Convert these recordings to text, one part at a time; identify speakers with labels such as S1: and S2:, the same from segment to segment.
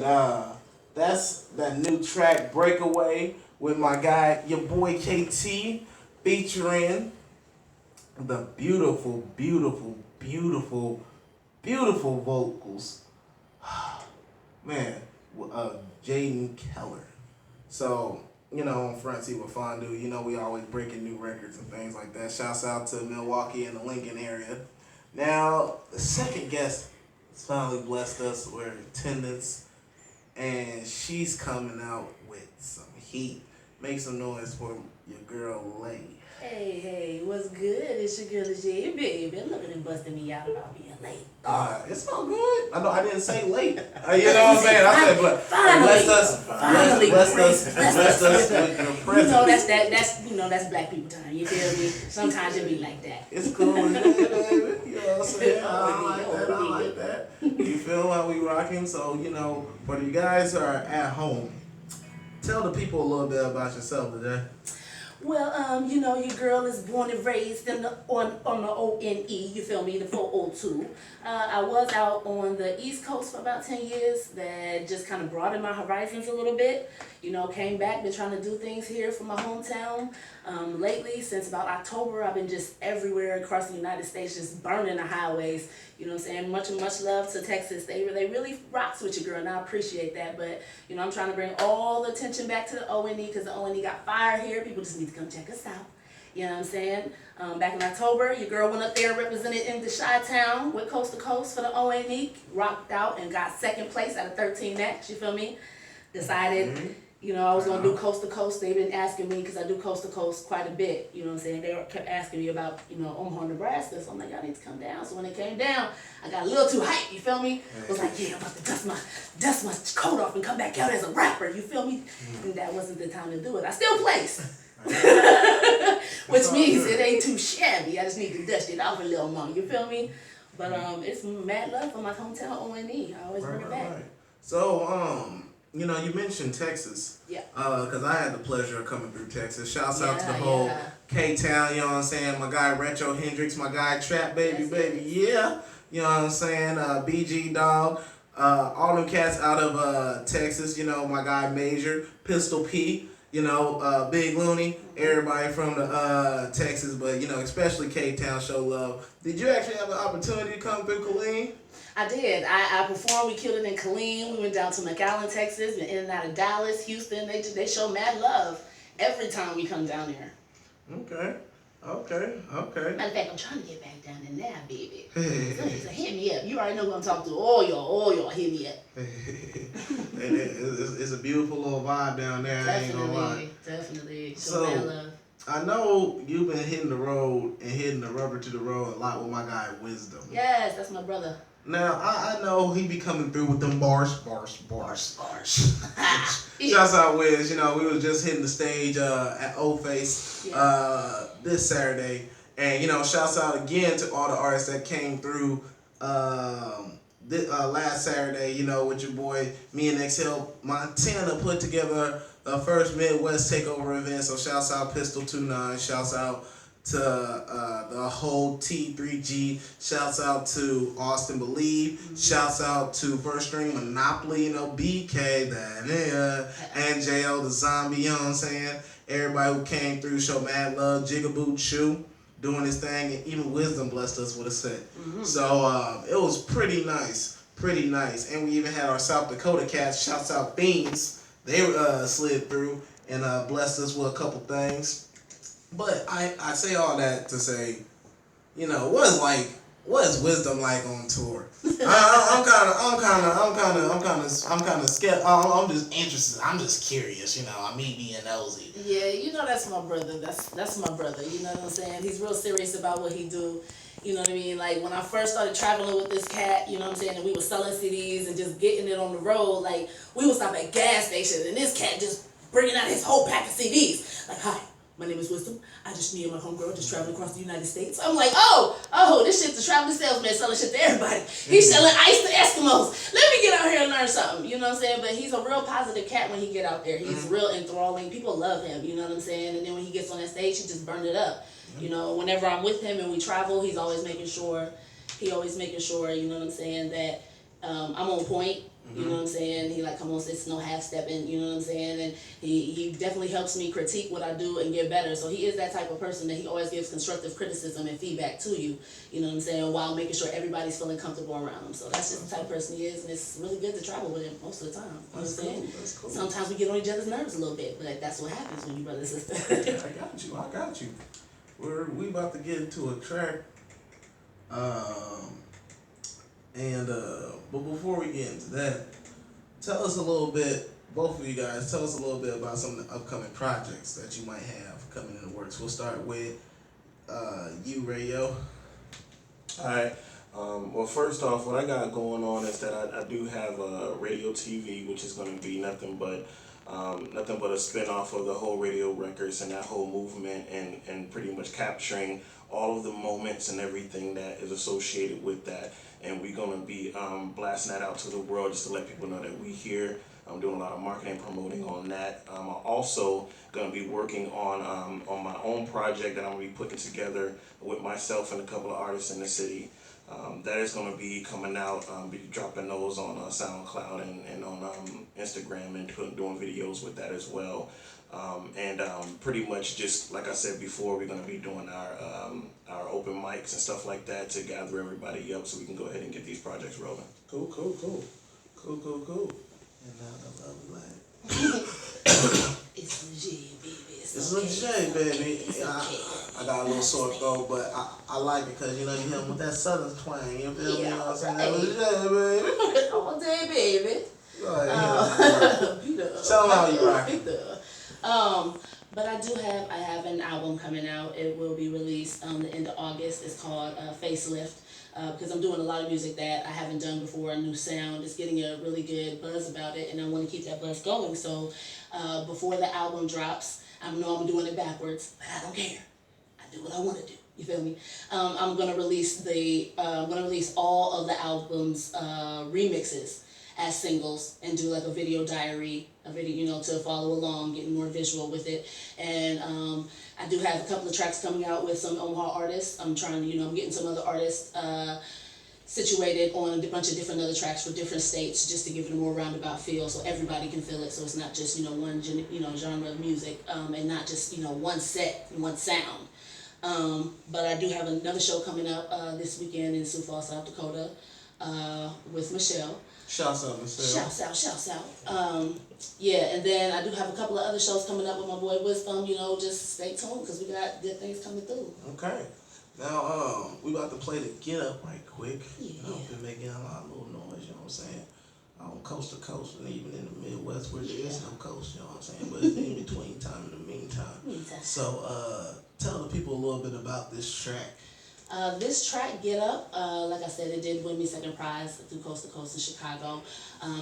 S1: And that's that new track Breakaway with my guy, your boy KT, featuring the beautiful, beautiful, beautiful, beautiful vocals. Man, Jaden Keller. So, on Front Seat with Fondue, we always breaking new records and things like that. Shouts out to Milwaukee and the Lincoln area. Now, the second guest has finally blessed us with attendance, and she's coming out with some heat. Make some noise for your girl, Lay.
S2: Hey, what's good? It's your girl, J, baby. Look at him busting me out about being late.
S1: It's so good. I know I didn't say late. You know what I'm saying? I said, but bless us with your presence.
S2: That's black people time. You feel me? Sometimes it be like that.
S1: It's cool, baby. You know what I'm saying? I like that. You feel like we rocking? So, for you guys who are at home, tell the people a little bit about yourself today.
S2: Well, your girl is born and raised on the ONE, you feel me, the 402. I was out on the East Coast for about 10 years. That just kind of broadened my horizons a little bit. Came back, been trying to do things here for my hometown. Lately, since about October, I've been just everywhere across the United States, just burning the highways. You know what I'm saying? Much love to Texas. They really rocks with you, girl, and I appreciate that. But, I'm trying to bring all the attention back to the ONE because the ONE got fire here. People just need to come check us out. You know what I'm saying? Back in October, your girl went up there, represented in the Chi-Town with Coast to Coast for the ONE, rocked out and got second place out of 13 acts, you feel me? Decided, I was going to do Coast to Coast. They've been asking me because I do Coast to Coast quite a bit, you know what I'm saying? They kept asking me about, Omaha, Nebraska, so I'm like, y'all need to come down. So when they came down, I got a little too hyped, you feel me? I was like, yeah, I'm about to dust my coat off and come back out as a rapper, you feel me? And that wasn't the time to do it. I still placed. Which means it ain't too shabby. I just need to dust it off a little more, you feel me? But it's mad love for my hometown ONE. I always bring it back.
S1: Right. So, you mentioned Texas.
S2: Yeah.
S1: Because I had the pleasure of coming through Texas. Shouts out to the whole K-Town, you know what I'm saying? My guy Retro Hendrix, my guy Trap Baby, yeah. You know what I'm saying? BG Dog. All them cats out of Texas, my guy Major, Pistol P, Big Looney, everybody from the Texas, but especially K-Town show love. Did you actually have an opportunity to come through Killeen?
S2: I did. I performed. We killed it in Killeen. We went down to McAllen, Texas. Been in and out of Dallas, Houston. They show mad love every time we come down there.
S1: Okay.
S2: Matter of fact, I'm trying to get back down there now, baby. So hit me up. You already know who I'm talking to. All y'all hit me up.
S1: It's a beautiful little vibe down there. I ain't gonna lie.
S2: Definitely.
S1: So,
S2: mad love.
S1: I know you've been hitting the road and hitting the rubber to the road a lot with my guy Wisdom.
S2: Yes, that's my brother.
S1: Now, I know he be coming through with them bars. Shouts out Wiz. We was just hitting the stage at O-Face this Saturday. And, shouts out again to all the artists that came through last Saturday, with your boy, me and Exhale Montana put together the first Midwest Takeover event. So shouts out Pistol 29. Shouts out to the whole T3G. Shouts out to Austin Believe. Shouts out to First String Monopoly, BK, and JL the Zombie, you know what I'm saying? Everybody who came through show mad love. Jigaboo Chew doing his thing, and even Wisdom blessed us with a set. So it was pretty nice. And we even had our South Dakota cats. Shouts out Beans. They slid through and blessed us with a couple things. But I say all that to say, what is Wisdom like on tour? I'm kind of scared. I'm just interested. I'm just curious. Me being nosy.
S2: Yeah, that's my brother. That's my brother. You know what I'm saying? He's real serious about what he do. You know what I mean? Like when I first started traveling with this cat, you know what I'm saying, and we were selling CDs and just getting it on the road. Like we would stop at gas stations and this cat just bringing out his whole pack of CDs. Like, hi. My name is Wisdom. I just me and my homegirl just traveling across the United States. I'm like, this shit's a traveling salesman selling shit to everybody. He's selling ice to Eskimos. Let me get out here and learn something. You know what I'm saying? But he's a real positive cat when he get out there. He's real enthralling. People love him. You know what I'm saying? And then when he gets on that stage, he just burned it up. Whenever I'm with him and we travel, he's always making sure, you know what I'm saying, that I'm on point. You know what I'm saying? He like, come on, sis, no half stepping. You know what I'm saying? And he definitely helps me critique what I do and get better. So he is that type of person that he always gives constructive criticism and feedback to you. You know what I'm saying? While making sure everybody's feeling comfortable around him. So that's just the type of person he is, and it's really good to travel with him most of the time. You know what I'm saying?
S1: That's cool.
S2: Sometimes we get on each other's nerves a little bit, but that's what happens when you brother and sister.
S1: I got you. We about to get into a track. But before we get into that, tell us a little bit, both of you guys, tell us a little bit about some of the upcoming projects that you might have coming in the works. We'll start with you, Rayo.
S3: Alright. Well, first off, what I got going on is that I do have a radio TV, which is going to be nothing but a spin-off of the whole Radio Records and that whole movement, and pretty much capturing all of the moments and everything that is associated with that. And we're going to be blasting that out to the world just to let people know that we here. I'm doing a lot of marketing and promoting on that. I'm also going to be working on my own project that I'm going to be putting together with myself and a couple of artists in the city. That is going to be coming out, be dropping those on SoundCloud and on Instagram, and doing videos with that as well. Pretty much just like I said before, we're going to be doing our open mics and stuff like that to gather everybody up so we can go ahead and get these projects rolling.
S1: Cool. And now the love line.
S2: It's a J, baby.
S1: It's a J, baby. I got a little sore throat, but I like it because, you know, you hit him with that southern twang. You feel me? You know what I'm saying? That was J, baby.
S2: All day, baby.
S1: Go ahead. Tell them how you rocking.
S2: But I have an album coming out. It will be released on the end of August. It's called Facelift. Because I'm doing a lot of music that I haven't done before, a new sound. It's getting a really good buzz about it, and I want to keep that buzz going. So before the album drops, I know I'm doing it backwards, but I don't care. I do what I want to do. You feel me? I'm gonna release all of the album's remixes as singles and do like a video diary, to follow along, getting more visual with it. And I do have a couple of tracks coming out with some Omaha artists. I'm trying to, I'm getting some other artists situated on a bunch of different other tracks for different states, just to give it a more roundabout feel, so everybody can feel it. So it's not just one genre of music, and not just one set, one sound. But I do have another show coming up this weekend in Sioux Falls, South Dakota, with Michelle.
S1: Shouts out, Michelle.
S2: Shouts out. Yeah, and then I do have a couple of other shows coming up with my boy Wisdom. Just stay tuned because we got good things coming through.
S1: Okay. Now, we about to play the Get Up right quick.
S2: Yeah.
S1: Been making a lot of little noise, you know what I'm saying? Coast to coast, and even in the Midwest where there is no coast, you know what I'm saying? But it's in between time in the meantime. So, tell the people a little bit about this track.
S2: This track, Get Up, like I said, it did win me second prize through Coast to Coast in Chicago.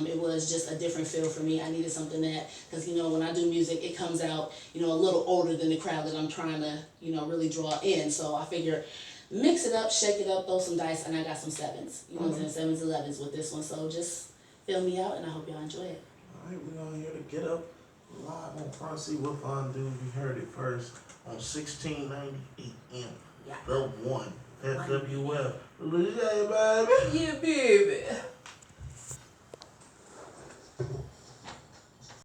S2: It was just a different feel for me. I needed something that, because when I do music, it comes out, a little older than the crowd that I'm trying to, really draw in. So I figure, mix it up, shake it up, throw some dice, and I got some sevens. You know what I'm saying? 7s, 11s with this one. So just fill me out, and I hope y'all enjoy it.
S1: All right, we're going to hear the Get Up live on Front Seat with Fondue. You heard it first on 1690 AM.
S2: Yeah.
S1: The one. FWL. Yeah, baby.
S2: Yeah, baby.